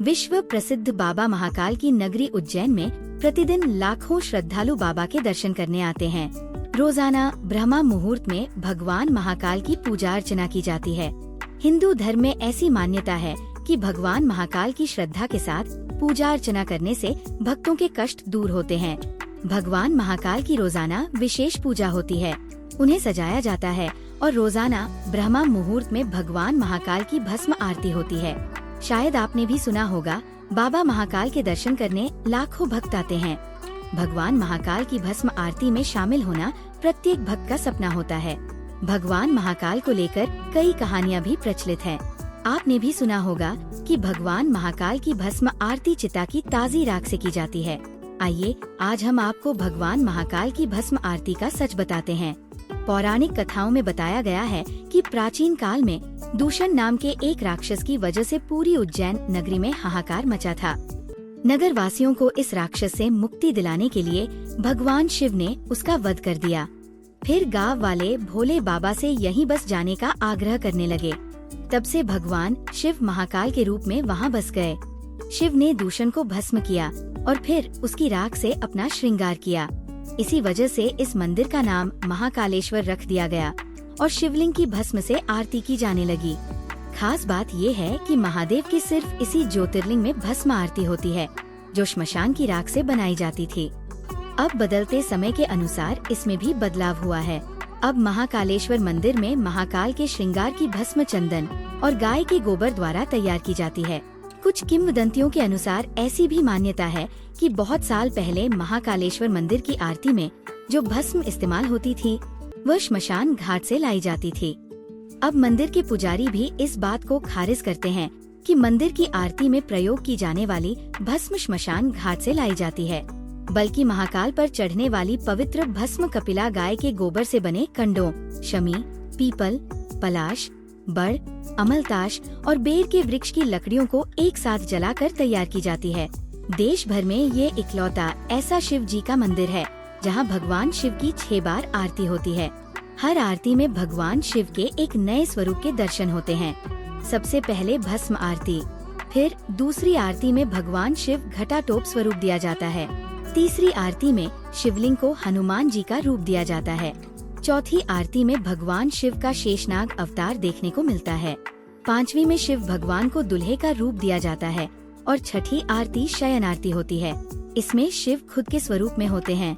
विश्व प्रसिद्ध बाबा महाकाल की नगरी उज्जैन में प्रतिदिन लाखों श्रद्धालु बाबा के दर्शन करने आते हैं। रोजाना ब्रह्मा मुहूर्त में भगवान महाकाल की पूजा अर्चना की जाती है। हिंदू धर्म में ऐसी मान्यता है कि भगवान महाकाल की श्रद्धा के साथ पूजा अर्चना करने से भक्तों के कष्ट दूर होते हैं। भगवान महाकाल की रोजाना विशेष पूजा होती है, उन्हें सजाया जाता है और रोजाना ब्रह्मा मुहूर्त में भगवान महाकाल की भस्म आरती होती है। शायद आपने भी सुना होगा, बाबा महाकाल के दर्शन करने लाखों भक्त आते हैं। भगवान महाकाल की भस्म आरती में शामिल होना प्रत्येक भक्त का सपना होता है। भगवान महाकाल को लेकर कई कहानियाँ भी प्रचलित हैं। आपने भी सुना होगा कि भगवान महाकाल की भस्म आरती चिता की ताजी राख से की जाती है। आइए आज हम आपको भगवान महाकाल की भस्म आरती का सच बताते हैं। पौराणिक कथाओं में बताया गया है कि प्राचीन काल में दूषण नाम के एक राक्षस की वजह से पूरी उज्जैन नगरी में हाहाकार मचा था। नगर वासियों को इस राक्षस से मुक्ति दिलाने के लिए भगवान शिव ने उसका वध कर दिया। फिर गांव वाले भोले बाबा से यहीं बस जाने का आग्रह करने लगे। तब से भगवान शिव महाकाल के रूप में वहां बस गए। शिव ने दूषण को भस्म किया और फिर उसकी राख से अपना श्रृंगार किया। इसी वजह से इस मंदिर का नाम महाकालेश्वर रख दिया गया और शिवलिंग की भस्म से आरती की जाने लगी। खास बात ये है कि महादेव की सिर्फ इसी ज्योतिर्लिंग में भस्म आरती होती है, जो श्मशान की राख से बनाई जाती थी। अब बदलते समय के अनुसार इसमें भी बदलाव हुआ है। अब महाकालेश्वर मंदिर में महाकाल के श्रृंगार की भस्म चंदन और गाय के गोबर द्वारा तैयार की जाती है। कुछ किंवदंतियों के अनुसार ऐसी भी मान्यता है कि बहुत साल पहले महाकालेश्वर मंदिर की आरती में जो भस्म इस्तेमाल होती थी, वह श्मशान घाट से लाई जाती थी। अब मंदिर के पुजारी भी इस बात को खारिज करते हैं कि मंदिर की आरती में प्रयोग की जाने वाली भस्म श्मशान घाट से लाई जाती है, बल्कि महाकाल पर चढ़ने वाली पवित्र भस्म कपिला गाय के गोबर से बने कंडों, शमी, पीपल, पलाश, बड़, अमलताश और बेर के वृक्ष की लकड़ियों को एक साथ जलाकर तैयार की जाती है। देश भर में ये इकलौता ऐसा शिव जी का मंदिर है जहां भगवान शिव की 6 बार आरती होती है। हर आरती में भगवान शिव के एक नए स्वरूप के दर्शन होते हैं। सबसे पहले भस्म आरती, फिर दूसरी आरती में भगवान शिव घटाटोप स्वरूप दिया जाता है। तीसरी आरती में शिवलिंग को हनुमान जी का रूप दिया जाता है। चौथी आरती में भगवान शिव का शेषनाग अवतार देखने को मिलता है। 5वीं में शिव भगवान को दूल्हे का रूप दिया जाता है और छठी आरती शयन आरती होती है। इसमें शिव खुद के स्वरूप में होते हैं।